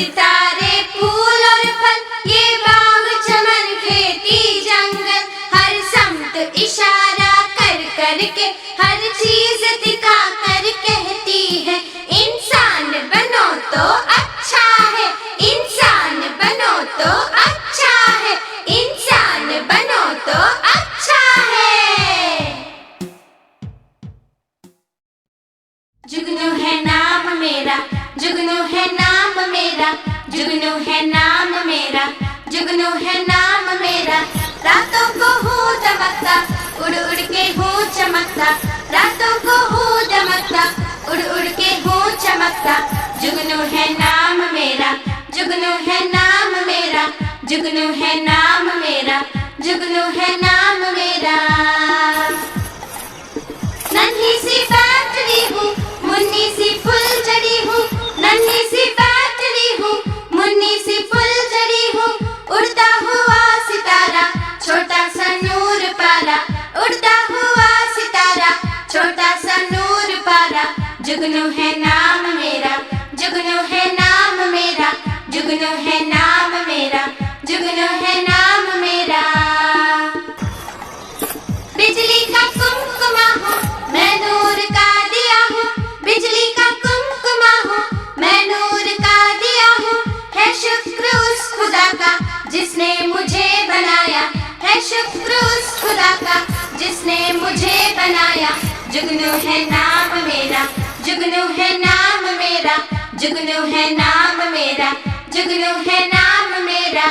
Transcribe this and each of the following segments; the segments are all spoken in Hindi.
सितारे फूल और फल, ये बाग चमन खेती जंगल, हर समत इशारा कर कर के हर चीज दिखा कर कहती है इंसान बनो तो अच्छा है, इंसान बनो तो अच्छा है, इंसान बनो तो अच्छा है। जुगनू है नाम मेरा, जुगनू है नाम मेरा, जुगनू है नाम मेरा, जुगनू है नाम मेरा। रातों को हूँ दमकता, उड़ उड़ के हूँ चमकता, रातों को हूँ दमकता, उड़ उड़ के हूँ चमकता। जुगनू है नाम मेरा, जुगनू है नाम मेरा, जुगनू है नाम मेरा, जुगनू है नाम मेरा। नन्ही सी फैक्ट्री हूँ, मुन्नी सी फुलझड़ी हूँ, नन्ही सी फैक्ट्री हूँ, मुन्नी सी फुलझड़ी हूँ। उड़ता हुआ सितारा, छोटा सा नूर पारा, उड़ता हुआ सितारा, छोटा सा नूर पारा। जुगनू है नाम मेरा, जुगनू है नाम मेरा, जुगनू है नाम मेरा, जुगनू है नाम मेरा। बिजली का कुमकुमा हूँ, मैं नूर का दिया हूँ, बिजली का कुमकुमा हूँ, मैं नूर का दिया हूँ। है शुक्र उस खुदा का जिसने मुझे बनाया, है शुक्र उस खुदा का जिसने मुझे बनाया। जुगनू है नाम मेरा, जुगनू है नाम मेरा, जुगनू है नाम मेरा, जुगनू है नाम मेरा।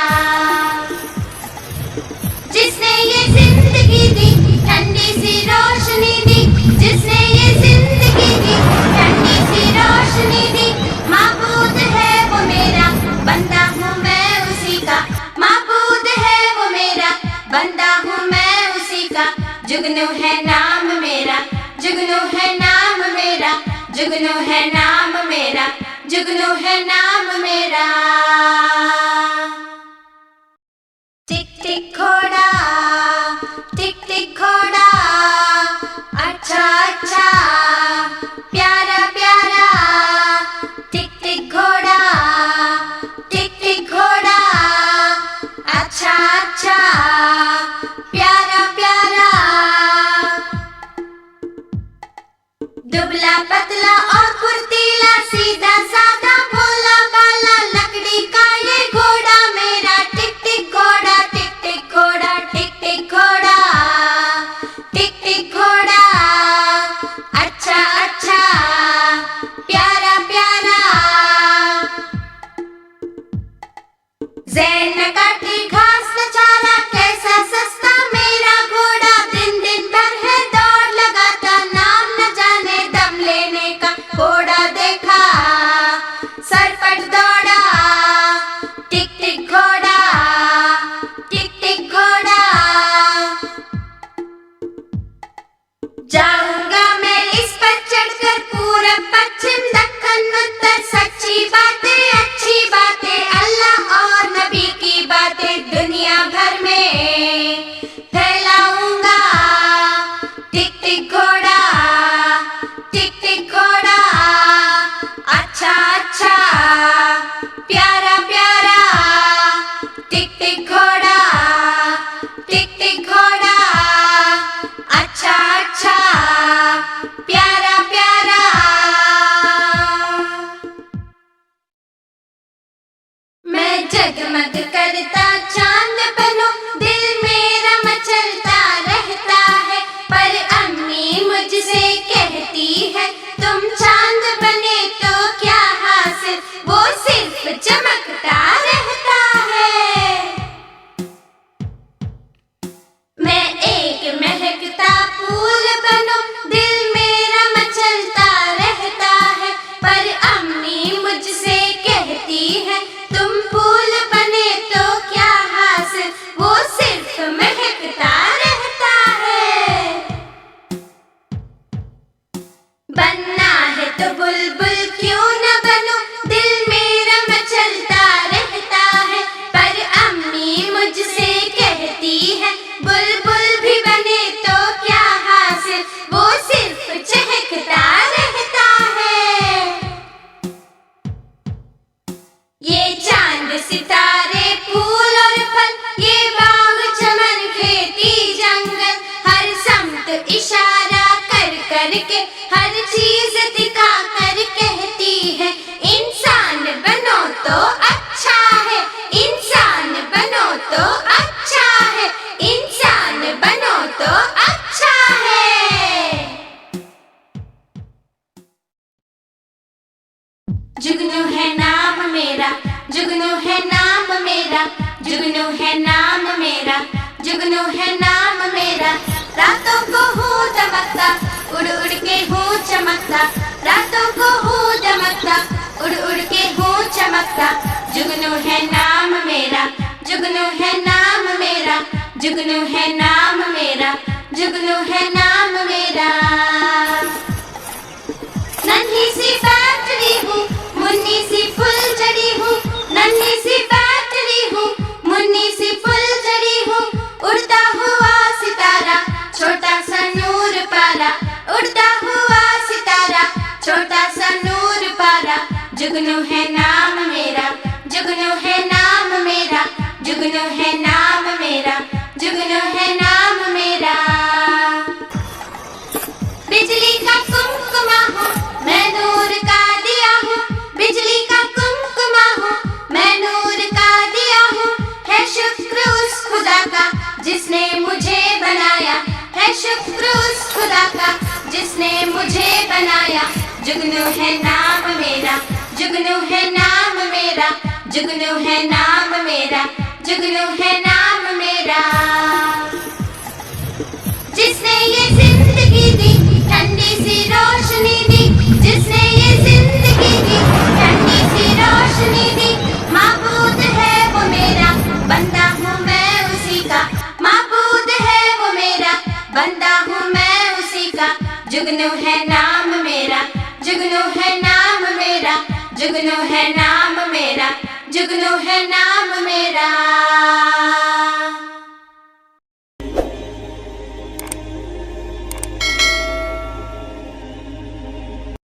जिसने ये जिंदगी दी, ठंडी सी रोशनी दी, जिसने ये जिंदगी दी, ठंडी सी रोशनी दी। माबूद है वो मेरा, बंदा हूँ मैं उसी का, माबूद है वो मेरा, बंदा हूँ मैं उसी का। जुगनू है नाम मेरा, जुगनू है नाम मेरा, जुगनू है नाम मेरा, जुगनू है नाम मेरा। टिक टिक घोड़ा, टिक टिक घोड़ा, अच्छा अच्छा प्यारा प्यारा। टिक टिक घोड़ा, टिक टिक घोड़ा, अच्छा अच्छा प्यारा प्यारा। दुबला पतला और फुर्तीला, सीधा साधा भोला भाला, लकड़ी का ये जुगनू है नाम मेरा, जुगनू है नाम मेरा, जुगनू है नाम मेरा, जुगनू है नाम मेरा। रातों को हूँ दमकता, उड़ उड़ के हूँ चमकता, रातों को हूँ दमकता, उड़ उड़ के हूँ चमकता। जुगनू है नाम मेरा, जुगनू है नाम मेरा, जुगनू है नाम मेरा, जुगनू है नाम मेरा। नन्ही सी बैटरी हूँ, मुन्नी सी फुलझड़ी हूँ, नन्ही सी बैटरी हूँ, मुन्नी सी फुलझड़ी हूँ। उड़ता हुआ सितारा, छोटा सा नूर पारा, उड़ता हुआ सितारा, छोटा सा नूर पारा। जुगनू है नाम मेरा, जुगनू है नाम मेरा, जुगनू है नाम मेरा, जुगनू है नाम मेरा। बिजली का कुमकुमा हूँ, मैं नूर का दिया हूँ, बिजली का कुमकुमा हूँ, मैं नूर का दिया हूँ। है शुक्र उस खुदा का जिसने मुझे बनाया, है शुक्र उस खुदा का जिसने मुझे बनाया। जुगनू है नाम मेरा, जुगनू है नाम मेरा, जुगनू है नाम मेरा, जुगनू है नाम मेरा। जिसने ये जिंदगी दी, ठंडी सी रोशनी दी, जिसने ये जिंदगी दी, ठंडी सी रोशनी दी। माबूद है वो मेरा, बंदा हूँ मैं उसी का, माबूद है वो मेरा, बंदा हूँ मैं उसी का। जुगनू है नाम मेरा, जुगनू है नाम मेरा, जुगनू है नाम मेरा, जुगनू है नाम मेरा।